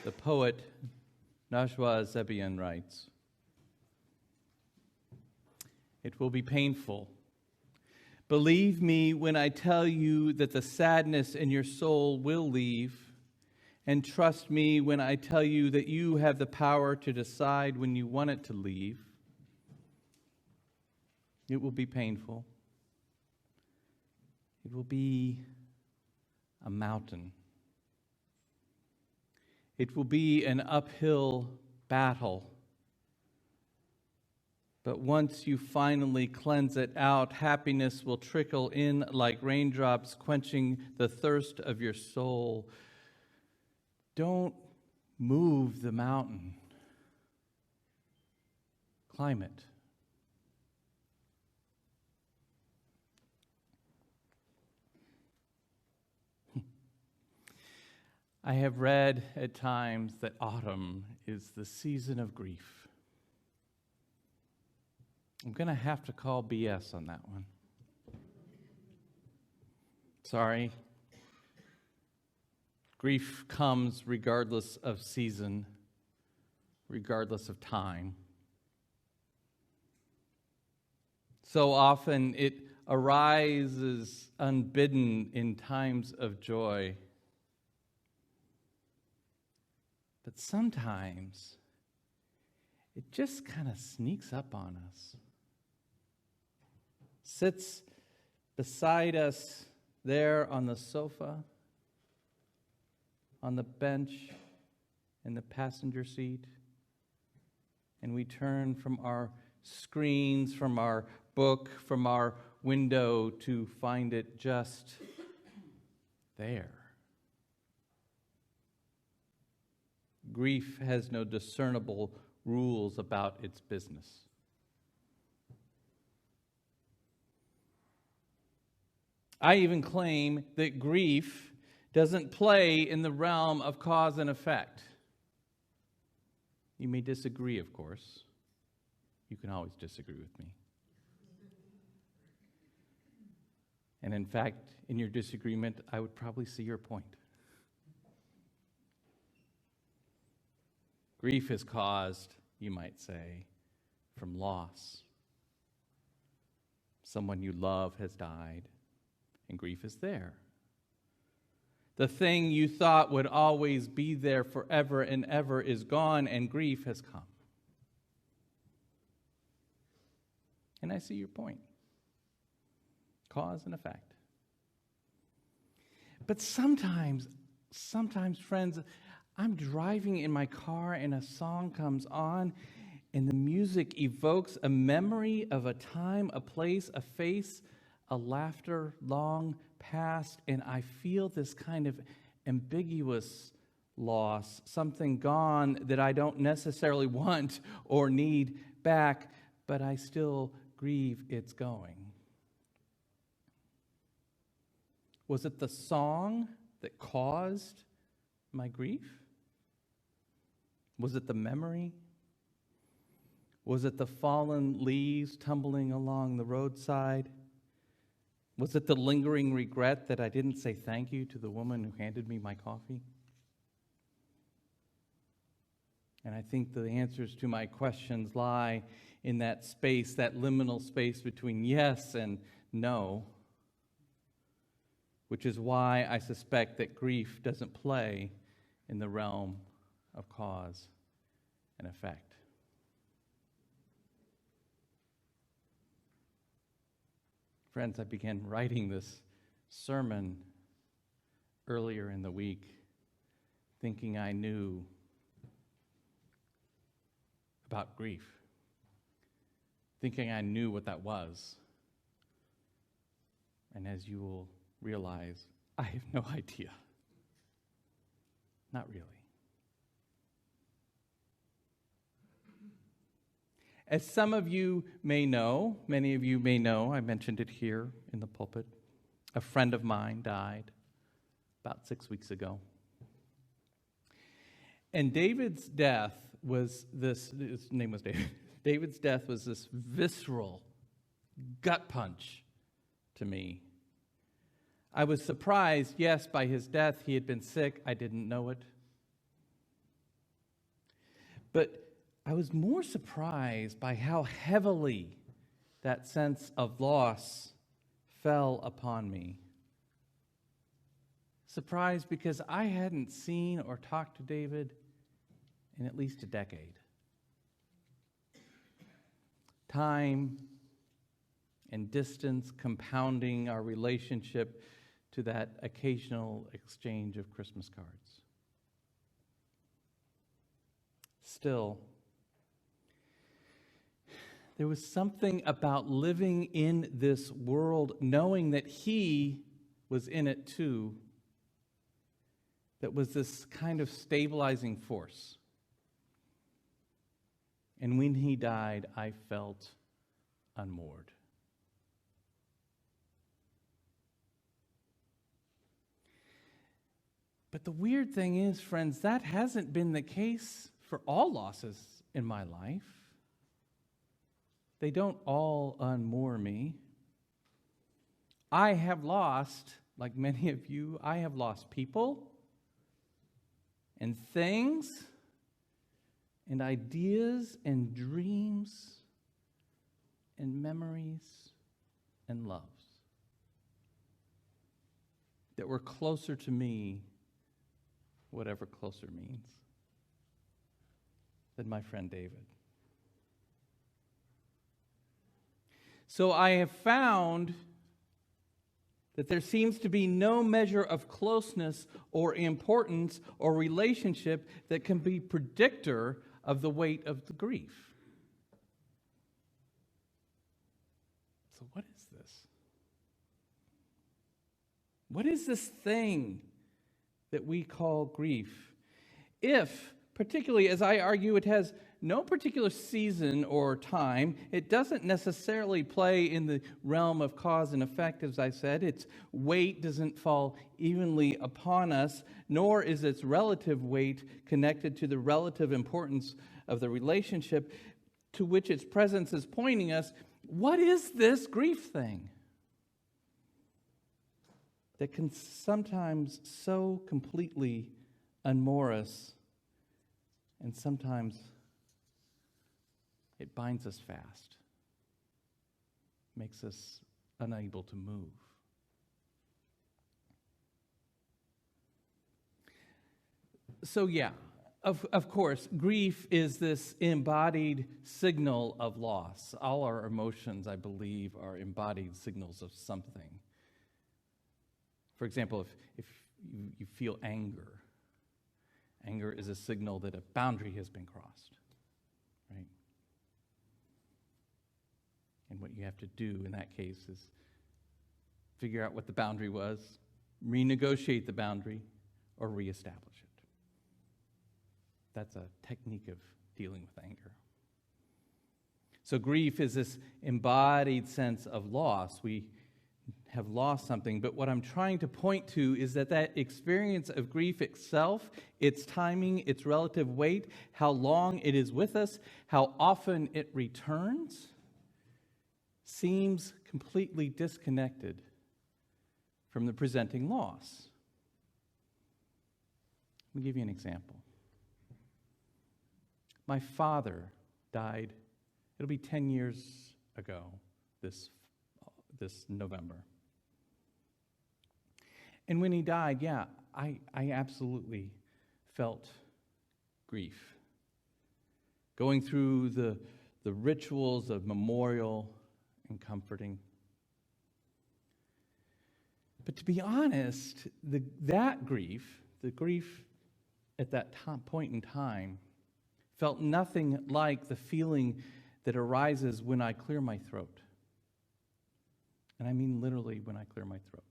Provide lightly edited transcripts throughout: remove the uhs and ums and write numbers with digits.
The poet Najwa Zebian writes, "It will be painful. Believe me when I tell you that the sadness in your soul will leave, and trust me when I tell you that you have the power to decide when you want it to leave. It will be painful. It will be a mountain. It will be an uphill battle. But once you finally cleanse it out, happiness will trickle in like raindrops, quenching the thirst of your soul. Don't move the mountain. Climb it." I have read at times that autumn is the season of grief. I'm going to have to call BS on that one. Sorry. Grief comes regardless of season, regardless of time. So often it arises unbidden in times of joy. But sometimes it just kind of sneaks up on us. Sits beside us there on the sofa, on the bench, in the passenger seat, and we turn from our screens, from our book, from our window to find it just there. Grief has no discernible rules about its business. I even claim that grief doesn't play in the realm of cause and effect. You may disagree, of course. You can always disagree with me. And in fact, in your disagreement, I would probably see your point. Grief is caused, you might say, from loss. Someone you love has died, and grief is there. The thing you thought would always be there forever and ever is gone, and grief has come. And I see your point. Cause and effect. But sometimes, friends, I'm driving in my car and a song comes on and the music evokes a memory of a time, a place, a face, a laughter long past, and I feel this kind of ambiguous loss, something gone that I don't necessarily want or need back, but I still grieve it's going. Was it the song that caused my grief? Was it the memory? Was it the fallen leaves tumbling along the roadside? Was it the lingering regret that I didn't say thank you to the woman who handed me my coffee? And I think the answers to my questions lie in that space, that liminal space between yes and no, which is why I suspect that grief doesn't play in the realm of cause and effect. Friends, I began writing this sermon earlier in the week, thinking I knew about grief, thinking I knew what that was. And as you will realize, I have no idea. Not really. As some of you may know, many of you may know, I mentioned it here in the pulpit, a friend of mine died about 6 weeks ago. And David's death was this, his name was David. David's death was this visceral gut punch to me. I was surprised, yes, by his death. He had been sick. I didn't know it. But I was more surprised by how heavily that sense of loss fell upon me. Surprised because I hadn't seen or talked to David in at least a decade. Time and distance compounding our relationship to that occasional exchange of Christmas cards. Still, there was something about living in this world, knowing that he was in it too, that was this kind of stabilizing force. And when he died, I felt unmoored. But the weird thing is, friends, that hasn't been the case for all losses in my life. They don't all unmoor me. I have lost, like many of you, I have lost people and things and ideas and dreams and memories and loves that were closer to me, whatever closer means, than my friend David. So I have found that there seems to be no measure of closeness or importance or relationship that can be predictor of the weight of the grief. So what is this? What is this thing that we call grief? If, particularly as I argue, it has no particular season or time, it doesn't necessarily play in the realm of cause and effect, as I said. Its weight doesn't fall evenly upon us, nor is its relative weight connected to the relative importance of the relationship to which its presence is pointing us. What is this grief thing that can sometimes so completely unmoor us, and sometimes it binds us fast, makes us unable to move? So of course, grief is this embodied signal of loss. All our emotions, I believe, are embodied signals of something. For example, if you feel anger is a signal that a boundary has been crossed, right? And what you have to do in that case is figure out what the boundary was, renegotiate the boundary, or reestablish it. That's a technique of dealing with anger. So grief is this embodied sense of loss. We have lost something, but what I'm trying to point to is that experience of grief itself, its timing, its relative weight, how long it is with us, how often it returns, seems completely disconnected from the presenting loss. Let me give you an example. My father died, it'll be 10 years ago this November. And when he died, I absolutely felt grief. Going through the rituals of memorial and comforting. But to be honest, that grief, the grief at that point in time, felt nothing like the feeling that arises when I clear my throat. And I mean literally when I clear my throat.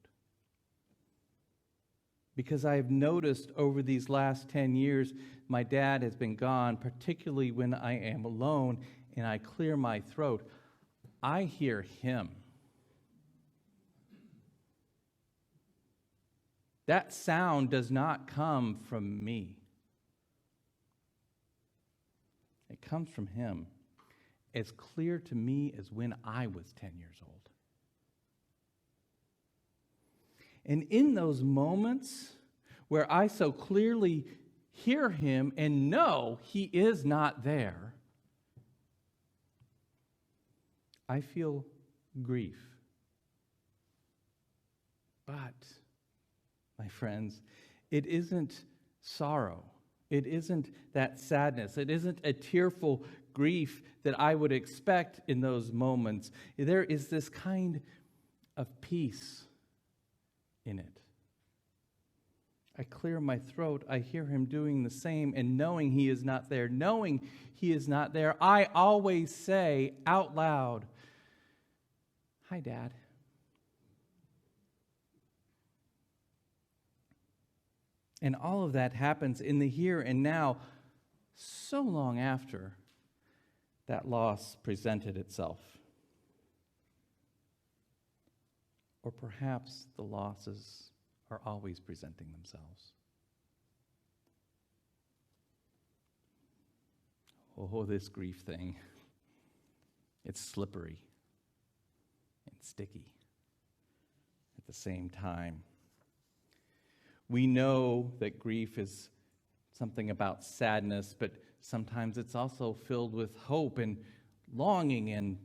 Because I have noticed over these last 10 years, my dad has been gone, particularly when I am alone and I clear my throat, I hear him. That sound does not come from me. It comes from him, as clear to me as when I was 10 years old. And in those moments where I so clearly hear him and know he is not there, I feel grief. But, my friends, it isn't sorrow. It isn't that sadness. It isn't a tearful grief that I would expect in those moments. There is this kind of peace in it. I clear my throat. I hear him doing the same, and knowing he is not there, I always say out loud, "Hi, Dad." And all of that happens in the here and now, so long after that loss presented itself. Or perhaps the losses are always presenting themselves. Oh, this grief thing. It's slippery and sticky at the same time. We know that grief is something about sadness, but sometimes it's also filled with hope and longing and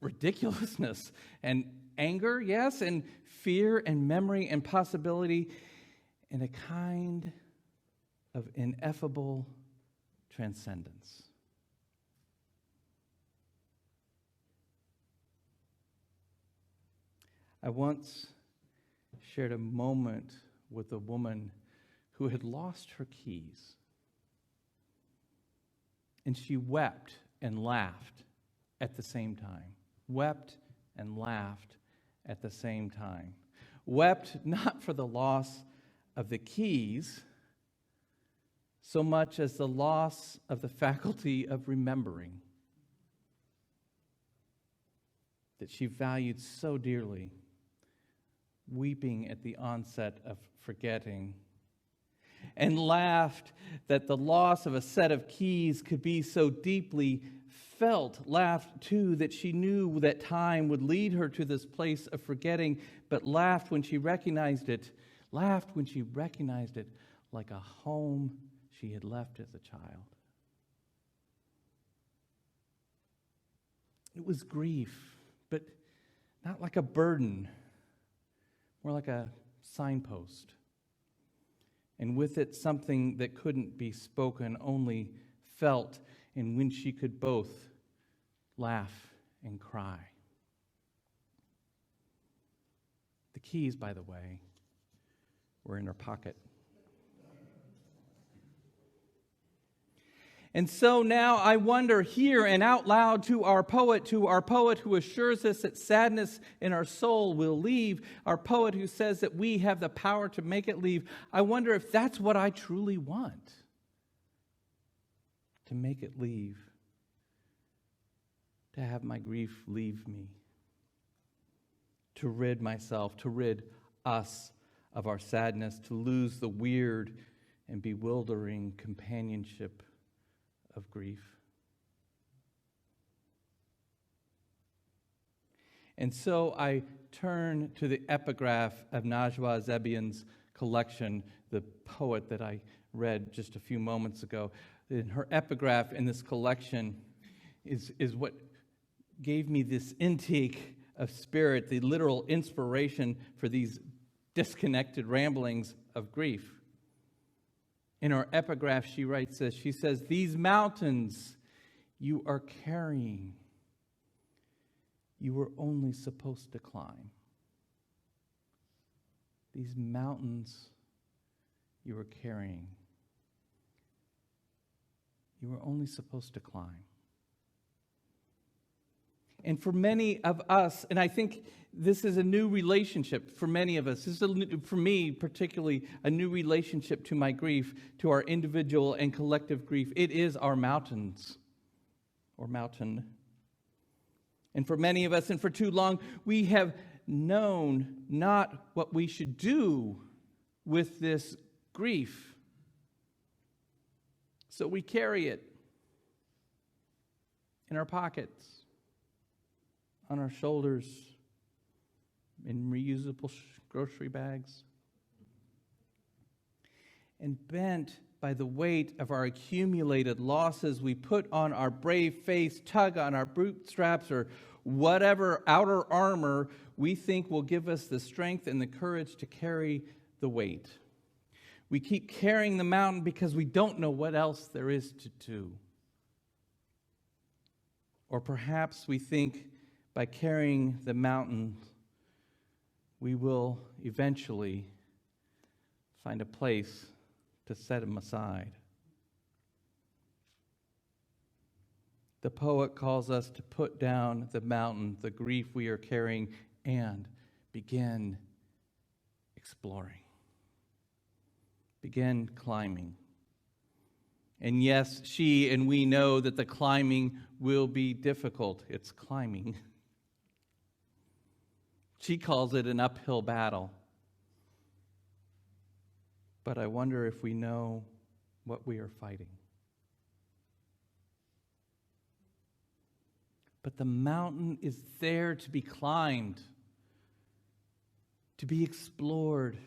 ridiculousness and anger, yes, and fear and memory and possibility, and a kind of ineffable transcendence. I once shared a moment with a woman who had lost her keys. And she wept and laughed at the same time. Wept and laughed at the same time. Wept not for the loss of the keys, so much as the loss of the faculty of remembering that she valued so dearly, weeping at the onset of forgetting, and laughed that the loss of a set of keys could be so deeply felt, laughed too that she knew that time would lead her to this place of forgetting, but laughed when she recognized it like a home she had left as a child. It was grief, but not like a burden, more like a signpost. And with it, something that couldn't be spoken, only felt, and when she could both laugh and cry. The keys, by the way, were in her pocket. And so now I wonder here and out loud to our poet who assures us that sadness in our soul will leave, our poet who says that we have the power to make it leave. I wonder if that's what I truly want, to make it leave, to have my grief leave me, to rid myself, to rid us of our sadness, to lose the weird and bewildering companionship of grief. And so I turn to the epigraph of Najwa Zebian's collection, the poet that I read just a few moments ago. And her epigraph in this collection is what gave me this intake of spirit, the literal inspiration for these disconnected ramblings of grief. In her epigraph, she writes this. She says, "These mountains you are carrying, you were only supposed to climb. These mountains you were carrying, you were only supposed to climb." And for many of us, and I think this is a new relationship for many of us. This is, for me particularly, a new relationship to my grief, to our individual and collective grief. It is our mountains, or mountain. And for many of us, and for too long, we have known not what we should do with this grief. So we carry it in our pockets, on our shoulders, in reusable grocery bags. And bent by the weight of our accumulated losses. We put on our brave face, tug on our bootstraps, or whatever outer armor we think will give us the strength and the courage to carry the weight. We keep carrying the mountain because we don't know what else there is to do. Or perhaps we think by carrying the mountain, we will eventually find a place to set him aside. The poet calls us to put down the mountain, the grief we are carrying, and begin exploring. Begin climbing. And yes, she and we know that the climbing will be difficult. It's climbing. She calls it an uphill battle. But I wonder if we know what we are fighting. But the mountain is there to be climbed, to be explored.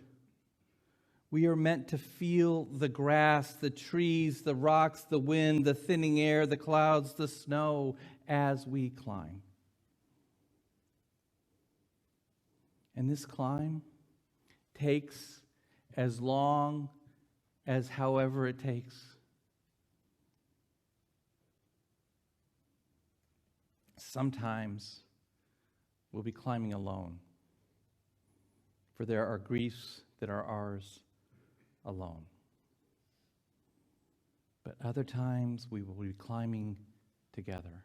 We are meant to feel the grass, the trees, the rocks, the wind, the thinning air, the clouds, the snow as we climb. And this climb takes as long as however it takes. Sometimes we'll be climbing alone, for there are griefs that are ours alone. But other times we will be climbing together,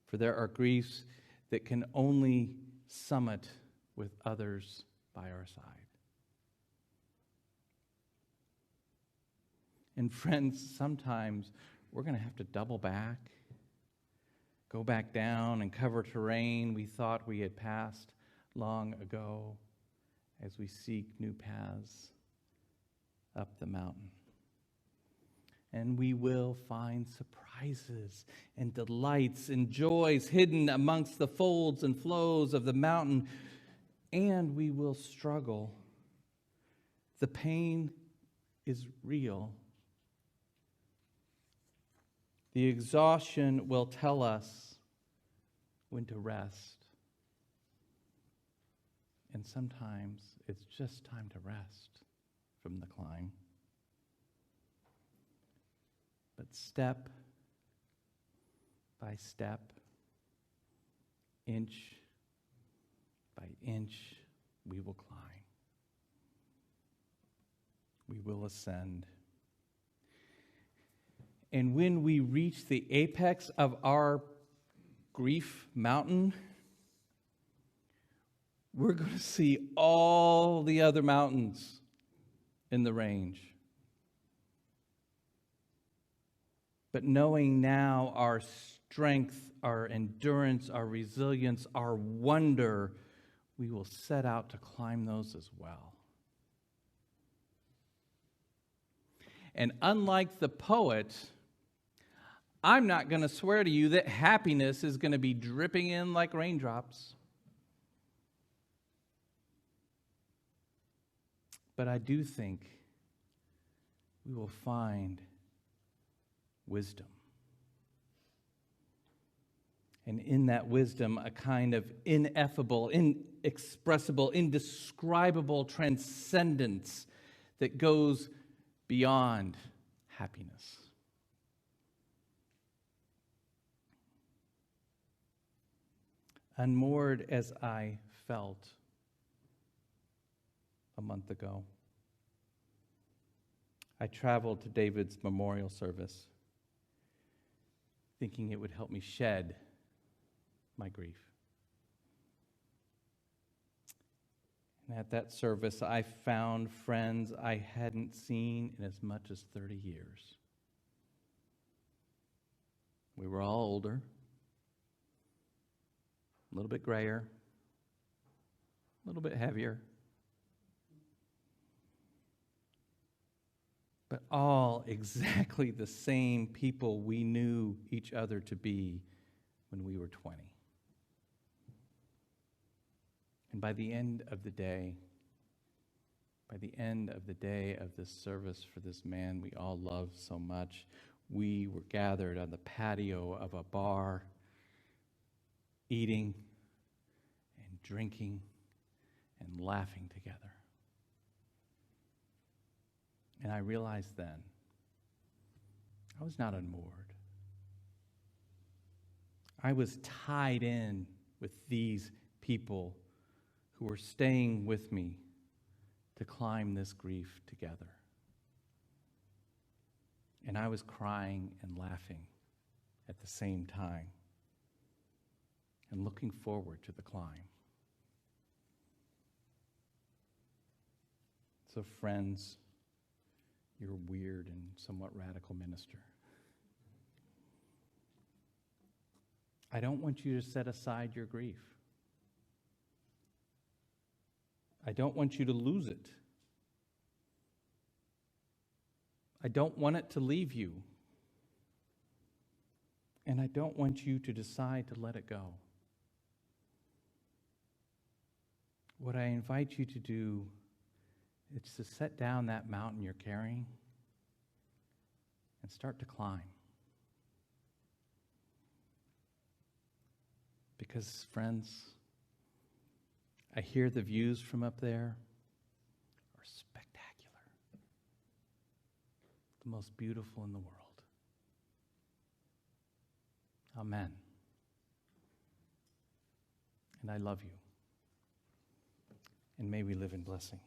for there are griefs that can only summit with others by our side. And friends, sometimes we're going to have to double back, go back down and cover terrain we thought we had passed long ago as we seek new paths up the mountain. And we will find surprises and delights and joys hidden amongst the folds and flows of the mountain, and we will struggle. The pain is real. The exhaustion will tell us when to rest. And sometimes it's just time to rest from the climb. But step by step, inch by inch, we will climb. We will ascend. And when we reach the apex of our grief mountain, we're going to see all the other mountains in the range. But knowing now our strength, our endurance, our resilience, our wonder, we will set out to climb those as well. And unlike the poet, I'm not going to swear to you that happiness is going to be dripping in like raindrops. But I do think we will find wisdom. And in that wisdom, a kind of ineffable, inexpressible, indescribable transcendence that goes beyond happiness. Unmoored as I felt a month ago, I traveled to David's memorial service, thinking it would help me shed my grief. And at that service, I found friends I hadn't seen in as much as 30 years. We were all older, a little bit grayer, a little bit heavier, but all exactly the same people we knew each other to be when we were 20. And by the end of the day, By the end of the day of this service for this man we all love so much, we were gathered on the patio of a bar, eating and drinking and laughing together. And I realized then, I was not unmoored. I was tied in with these people who were staying with me to climb this grief together. And I was crying and laughing at the same time and looking forward to the climb. So friends, you're a weird and somewhat radical minister. I don't want you to set aside your grief. I don't want you to lose it. I don't want it to leave you. And I don't want you to decide to let it go. What I invite you to do is to set down that mountain you're carrying and start to climb. Because, friends, I hear the views from up there are spectacular. The most beautiful in the world. Amen. And I love you. And may we live in blessing.